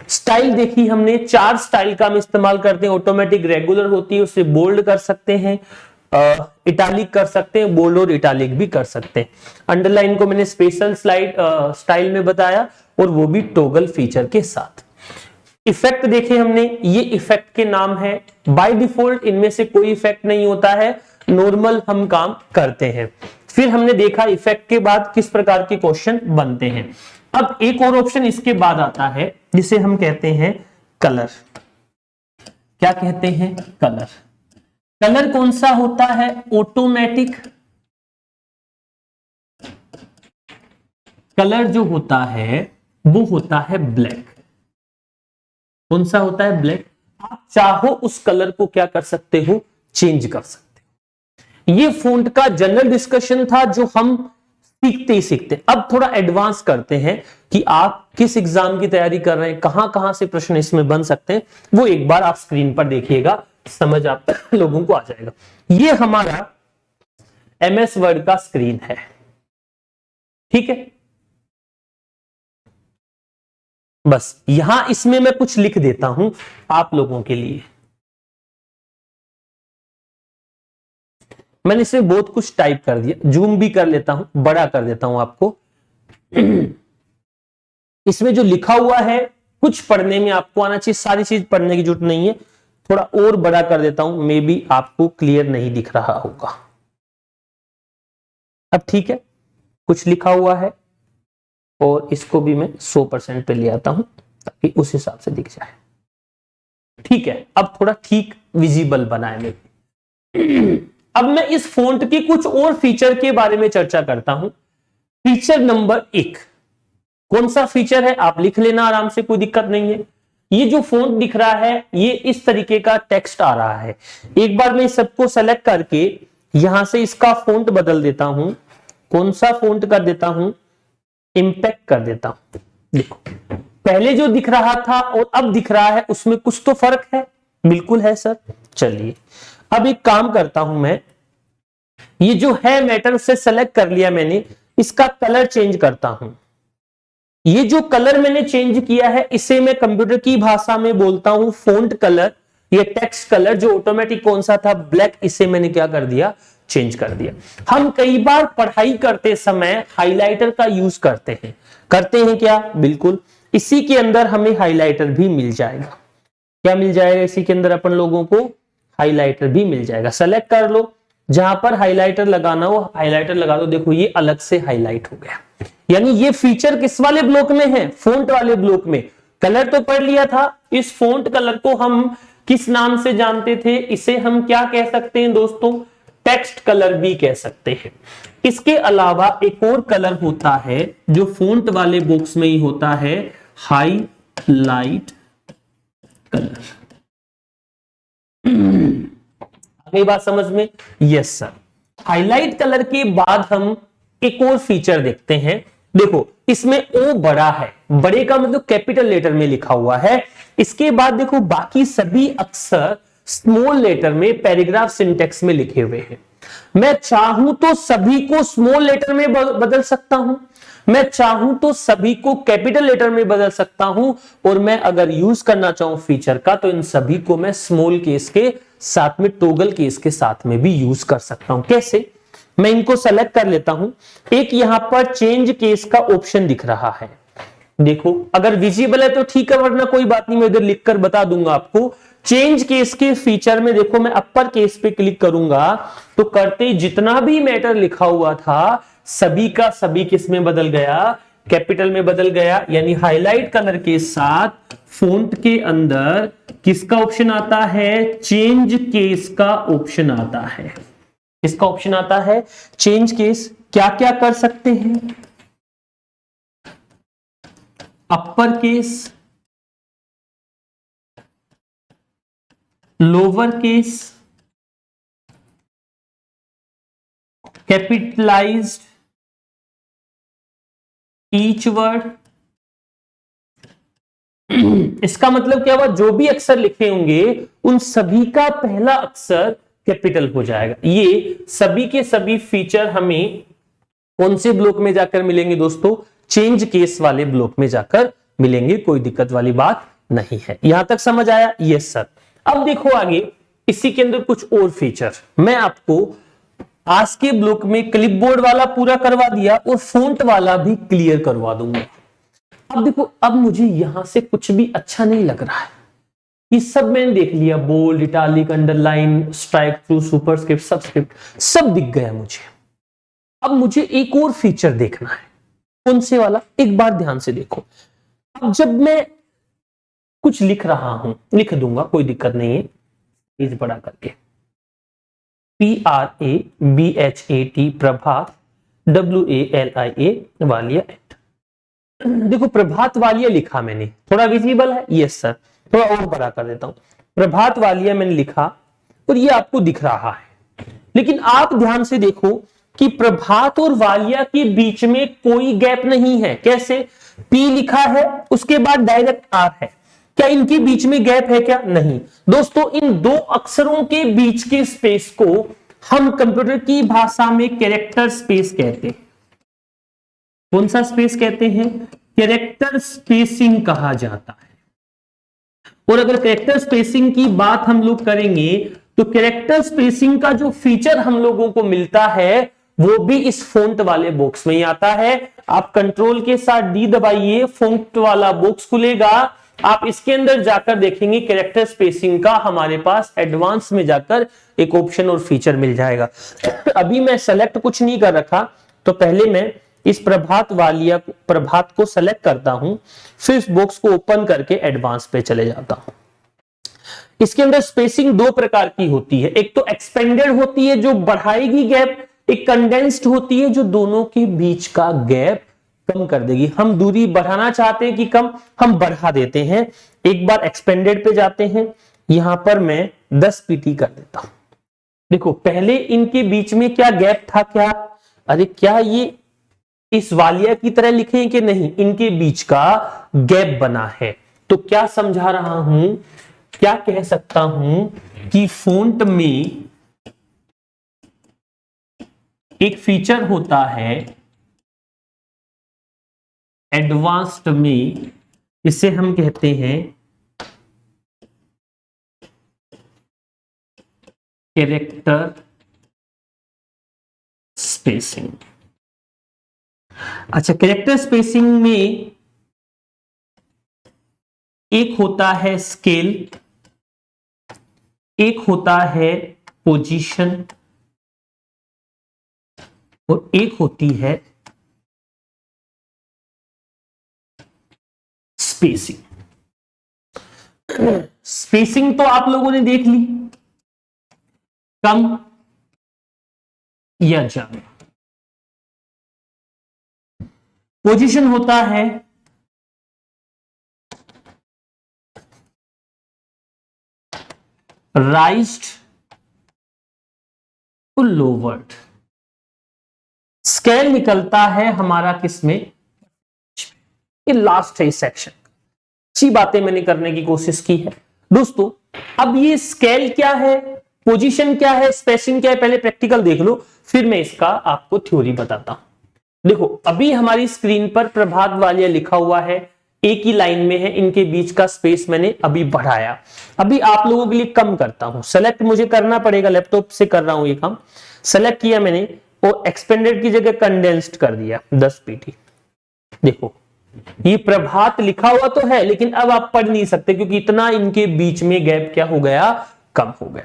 स्टाइल देखी हमने, 4 स्टाइल का हम इस्तेमाल करते हैं। ऑटोमेटिक रेगुलर होती है, उसे बोल्ड कर सकते हैं, इटालिक कर सकते हैं, बोल्ड और इटालिक भी कर सकते हैं। अंडरलाइन को मैंने स्पेशल स्टाइल में बताया, और वो भी टॉगल फीचर के साथ। इफेक्ट देखे हमने, ये इफेक्ट के नाम है। बाय डिफॉल्ट इनमें से कोई इफेक्ट नहीं होता है, नॉर्मल हम काम करते हैं। फिर हमने देखा इफेक्ट के बाद किस प्रकार के क्वेश्चन बनते हैं। अब एक और ऑप्शन इसके बाद आता है जिसे हम कहते हैं कलर। क्या कहते हैं? कलर। कलर कौन सा होता है? ऑटोमेटिक कलर जो होता है वो होता है ब्लैक। कौन सा होता है? ब्लैक। आप चाहो उस कलर को क्या कर सकते हो? चेंज कर सकते हो। ये फ़ॉन्ट का जनरल डिस्कशन था जो हम सीखते ही सीखते। अब थोड़ा एडवांस करते हैं कि आप किस एग्जाम की तैयारी कर रहे हैं, कहां कहां से प्रश्न इसमें बन सकते हैं, वो एक बार आप स्क्रीन पर देखिएगा, समझ आप लोगों को आ जाएगा। ये हमारा MS वर्ड का स्क्रीन है, ठीक है। बस यहां इसमें मैं कुछ लिख देता हूं आप लोगों के लिए। मैंने इसमें बहुत कुछ टाइप कर दिया, जूम भी कर लेता हूं, बड़ा कर देता हूं आपको। इसमें जो लिखा हुआ है कुछ पढ़ने में आपको आना चाहिए, सारी चीज पढ़ने की जरूरत नहीं है। थोड़ा और बड़ा कर देता हूं, मे बी आपको क्लियर नहीं दिख रहा होगा। अब ठीक है, कुछ लिखा हुआ है और इसको भी मैं 100% पे ले आता हूं ताकि उस हिसाब से दिख जाए। ठीक है, अब थोड़ा ठीक विजिबल बनाए मेरे। अब मैं इस फ़ॉन्ट की कुछ और फीचर के बारे में चर्चा करता हूं। फीचर नंबर 1 कौन सा फीचर है? आप लिख लेना आराम से, कोई दिक्कत नहीं है। ये जो फ़ॉन्ट दिख रहा है ये इस तरीके का टेक्स्ट आ रहा है। एक बार मैं सबको सेलेक्ट करके यहां से इसका फ़ॉन्ट बदल देता हूं। कौन सा फ़ॉन्ट कर देता हूं? इंपैक्ट कर देता हूं। देखो पहले जो दिख रहा था और अब दिख रहा है उसमें कुछ तो फर्क है। बिल्कुल है सर। चलिए अब एक काम करता हूं मैं, ये जो है मैटर उसे सेलेक्ट कर लिया मैंने, इसका कलर चेंज करता हूं। ये जो कलर मैंने चेंज किया है इसे मैं कंप्यूटर की भाषा में बोलता हूं फॉन्ट कलर। ये टेक्स्ट कलर जो ऑटोमेटिक कौन सा था? ब्लैक। इसे मैंने क्या कर दिया? चेंज कर दिया। हम कई बार पढ़ाई करते समय हाइलाइटर का यूज करते हैं क्या? बिल्कुल। इसी के अंदर हमें हाइलाइटर भी मिल जाएगा। क्या मिल जाएगा? इसी के अंदर अपन लोगों को हाइलाइटर भी मिल जाएगा। सेलेक्ट कर लो, जहां पर हाइलाइटर लगाना हो हाइलाइटर लगा दो। देखो ये अलग से हाईलाइट हो गया। यानी ये फीचर किस वाले ब्लॉक में है? फॉन्ट वाले ब्लॉक में। कलर तो पढ़ लिया था। इस फॉन्ट कलर को हम किस नाम से जानते थे? इसे हम क्या कह सकते हैं दोस्तों? टेक्स्ट कलर भी कह सकते हैं। इसके अलावा एक और कलर होता है जो फॉन्ट वाले बॉक्स में ही होता है, हाईलाइट कलर। आगे बात समझ में? Yes sir. हाईलाइट कलर के बाद हम एक और फीचर देखते हैं। देखो इसमें ओ बड़ा है, बड़े का मतलब कैपिटल लेटर में लिखा हुआ है। इसके बाद देखो बाकी सभी अक्षर स्मॉल लेटर में पैराग्राफ सिंटेक्स में लिखे हुए हैं। मैं चाहूं तो सभी को स्मॉल लेटर में बदल सकता हूं, मैं चाहूं तो सभी को कैपिटल लेटर में बदल सकता हूं, और मैं अगर यूज करना चाहूं फीचर का तो इन सभी को मैं स्मॉल केस के साथ में, टॉगल केस के साथ में भी यूज कर सकता हूं। कैसे? मैं इनको सेलेक्ट कर लेता हूं। एक यहां पर चेंज केस का ऑप्शन दिख रहा है। देखो अगर विजिबल है तो ठीक है, वरना कोई बात नहीं, मैं इधर लिखकर बता दूंगा आपको। चेंज केस के फीचर में देखो मैं अपर केस पे क्लिक करूंगा तो करते ही जितना भी मैटर लिखा हुआ था सभी का सभी किस में बदल गया? कैपिटल में बदल गया। यानी हाईलाइट कलर के साथ फॉन्ट के अंदर किसका ऑप्शन आता है? चेंज केस का ऑप्शन आता है। इसका ऑप्शन आता है चेंज केस। क्या क्या कर सकते हैं? Upper case, lower case, capitalised each word. इसका मतलब क्या हुआ? जो भी अक्षर लिखे होंगे उन सभी का पहला अक्षर कैपिटल हो जाएगा। ये सभी के सभी फीचर हमें कौन से ब्लॉक में जाकर मिलेंगे दोस्तों? चेंज केस वाले ब्लॉक में जाकर मिलेंगे। कोई दिक्कत वाली बात नहीं है। यहां तक समझ आया? Yes sir. अब देखो आगे, इसी के अंदर कुछ और फीचर मैं आपको आज के ब्लॉक में क्लिपबोर्ड वाला पूरा करवा दिया और फॉन्ट वाला भी क्लियर करवा दूंगा। अब देखो, अब मुझे यहां से कुछ भी अच्छा नहीं लग रहा है, ये सब मैंने देख लिया, bold, italic, underline, strike through, superscript, subscript सब दिख गया मुझे। अब मुझे एक और फीचर देखना है। कौन से वाला? एक बार ध्यान से देखो। अब जब मैं कुछ लिख रहा हूं, लिख दूंगा, कोई दिक्कत नहीं है, पेज बड़ा करके, PRABHAT प्रभात, WALIA वालिया। देखो प्रभात वालिया लिखा मैंने, थोड़ा विजिबल है? Yes sir. थोड़ा और बड़ा कर देता हूं, प्रभात वालिया मैंने लिखा और ये आपको दिख रहा है। लेकिन आप ध्यान से देखो कि प्रभात और वालिया के बीच में कोई गैप नहीं है। कैसे? P लिखा है, उसके बाद डायरेक्ट R है, क्या इनके बीच में गैप है क्या? नहीं। दोस्तों, इन दो अक्षरों के बीच के स्पेस को हम कंप्यूटर की भाषा में कैरेक्टर स्पेस कहते हैं। कौन सा स्पेस कहते हैं? कैरेक्टर स्पेसिंग कहा जाता है। और अगर कैरेक्टर स्पेसिंग की बात हम लोग करेंगे तो कैरेक्टर स्पेसिंग का जो फीचर हम लोगों को मिलता है वो भी इस फॉन्ट वाले बॉक्स में ही आता है। आप कंट्रोल के साथ डी दबाइए, फॉन्ट वाला बॉक्स खुलेगा, आप इसके अंदर जाकर देखेंगे कैरेक्टर स्पेसिंग का हमारे पास एडवांस में जाकर एक ऑप्शन और फीचर मिल जाएगा। अभी मैं सेलेक्ट कुछ नहीं कर रखा, तो पहले मैं इस प्रभात को सेलेक्ट करता हूं, फिर इस बॉक्स को ओपन करके एडवांस पे चले जाता हूं। इसके अंदर स्पेसिंग दो प्रकार की होती है, एक तो एक्सपेंडेड होती है जो बढ़ाएगी गैप, एक कंडेंस्ड होती है जो दोनों के बीच का गैप कम कर देगी। हम दूरी बढ़ाना चाहते हैं कि कम, हम बढ़ा देते हैं। एक बार एक्सपेंडेड पे जाते हैं, यहां पर मैं 10 पीटी कर देता हूं। देखो पहले इनके बीच में क्या गैप था? क्या अरे क्या ये इस वालिया की तरह लिखे हैं कि नहीं? इनके बीच का गैप बना है। तो क्या समझा रहा हूं, क्या कह सकता हूं कि फॉन्ट में एक फीचर होता है एडवांस्ड में, इसे हम कहते हैं कैरेक्टर स्पेसिंग। अच्छा, कैरेक्टर स्पेसिंग में एक होता है स्केल, एक होता है पोजीशन और एक होती है स्पेसिंग। स्पेसिंग तो आप लोगों ने देख ली, कम या ज्यादा। पोजीशन होता है राइज्ड और लोवर्ड। स्केल निकलता है हमारा किसमें? ये लास्ट है इस सेक्शन। अच्छी बातें मैंने करने की कोशिश की है दोस्तों। अब ये स्केल क्या है, पोजीशन क्या है, स्पेसिंग क्या है, पहले प्रैक्टिकल देख लो, फिर मैं इसका आपको थ्योरी बताता हूं। देखो अभी हमारी स्क्रीन पर प्रभात वालिया लिखा हुआ है, एक ही लाइन में है, इनके बीच का स्पेस मैंने अभी बढ़ाया। अभी आप लोगों के लिए कम करता हूं, सेलेक्ट मुझे करना पड़ेगा, लैपटॉप से कर रहा हूं ये काम। सेलेक्ट किया मैंने और एक्सपेंडेड की जगह कंडेंस्ड कर दिया 10 पीटी। देखो ये प्रभात लिखा हुआ तो है लेकिन अब आप पढ़ नहीं सकते क्योंकि इतना इनके बीच में गैप क्या हो गया? कम हो गया।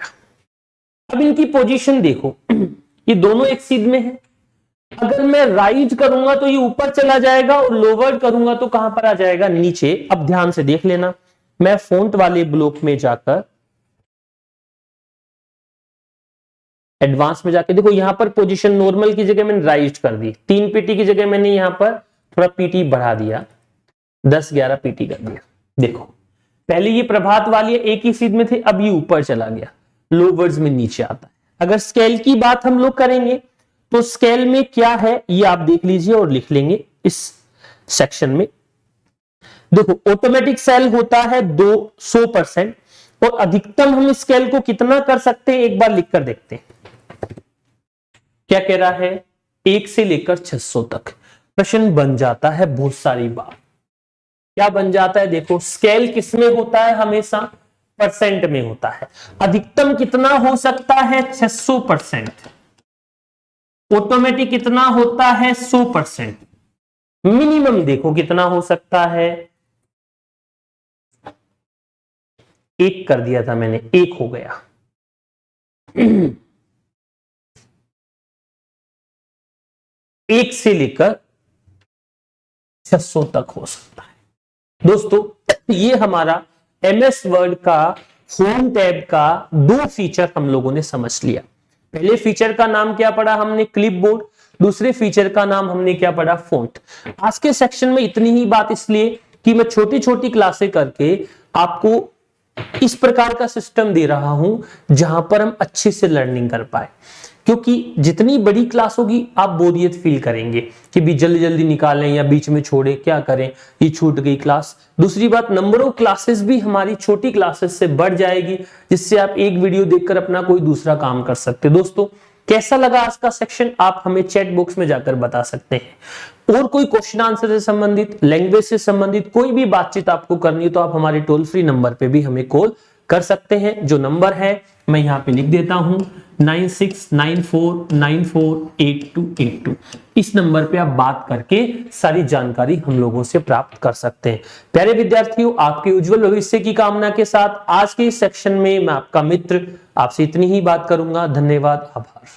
अब इनकी पोजीशन देखो, ये दोनों एक सीध में है। अगर मैं राइज करूंगा तो ये ऊपर चला जाएगा और लोवर्ड करूंगा तो कहां पर आ जाएगा? नीचे। अब ध्यान से देख लेना, मैं फॉन्ट वाले ब्लॉक में जाकर एडवांस में जाके देखो, यहां पर पोजीशन नॉर्मल की जगह मैंने राइज कर दी, 3 पीटी की जगह मैंने यहां पर थोड़ा पीटी बढ़ा दिया, 10-11 पीटी कर दिया। देखो पहले ये प्रभात वाली एक ही सीध में थे, अब ये ऊपर चला गया, लोवर्ड्स में नीचे आता है। अगर स्केल की बात हम लोग करेंगे तो स्केल में क्या है ये आप देख लीजिए और लिख लेंगे इस सेक्शन में। देखो ऑटोमेटिक सेल होता है 200% और अधिकतम हम स्केल को कितना कर सकते हैं एक बार लिखकर देखते हैं। क्या कह रहा है? 1 से लेकर 600 तक। प्रश्न बन जाता है बहुत सारी बार। क्या बन जाता है, देखो स्केल किसमें होता है, हमेशा परसेंट में होता है। अधिकतम कितना हो सकता है, 600%। ऑटोमेटिक कितना होता है, 100%। मिनिमम देखो कितना हो सकता है, 1 कर दिया था मैंने, 1 हो गया। 1 से लेकर 600 तक हो सकता है। दोस्तों ये हमारा MS वर्ड का होम टैब का 2 फीचर हम लोगों ने समझ लिया। पहले फीचर का नाम क्या पढ़ा हमने, क्लिपबोर्ड। दूसरे फीचर का नाम हमने क्या पढ़ा, फॉन्ट। आज के सेक्शन में इतनी ही बात, इसलिए कि मैं छोटी छोटी क्लासें करके आपको इस प्रकार का सिस्टम दे रहा हूं जहां पर हम अच्छे से लर्निंग कर पाए। क्योंकि जितनी बड़ी क्लास होगी आप बोरियत फील करेंगे कि भी जल्दी जल्दी निकालें या बीच में छोड़े, क्या करें, ये छूट गई क्लास। दूसरी बात, नंबर ऑफ क्लासेस भी हमारी छोटी क्लासेस से बढ़ जाएगी, जिससे आप एक वीडियो देखकर अपना कोई दूसरा काम कर सकते। दोस्तों कैसा लगा आज का सेक्शन, आप हमें चैट बॉक्स में जाकर बता सकते हैं। और कोई क्वेश्चन आंसर से संबंधित, लैंग्वेज से संबंधित कोई भी बातचीत आपको करनी है तो आप हमारे टोल फ्री नंबर पे भी हमें कॉल कर सकते हैं। जो नंबर है मैं यहां पे लिख देता हूं, 9694948282। इस नंबर पे आप बात करके सारी जानकारी हम लोगों से प्राप्त कर सकते हैं। प्यारे विद्यार्थियों, आपके उज्जवल भविष्य की कामना के साथ आज के इस सेक्शन में मैं आपका मित्र आपसे इतनी ही बात करूंगा। धन्यवाद, आभार।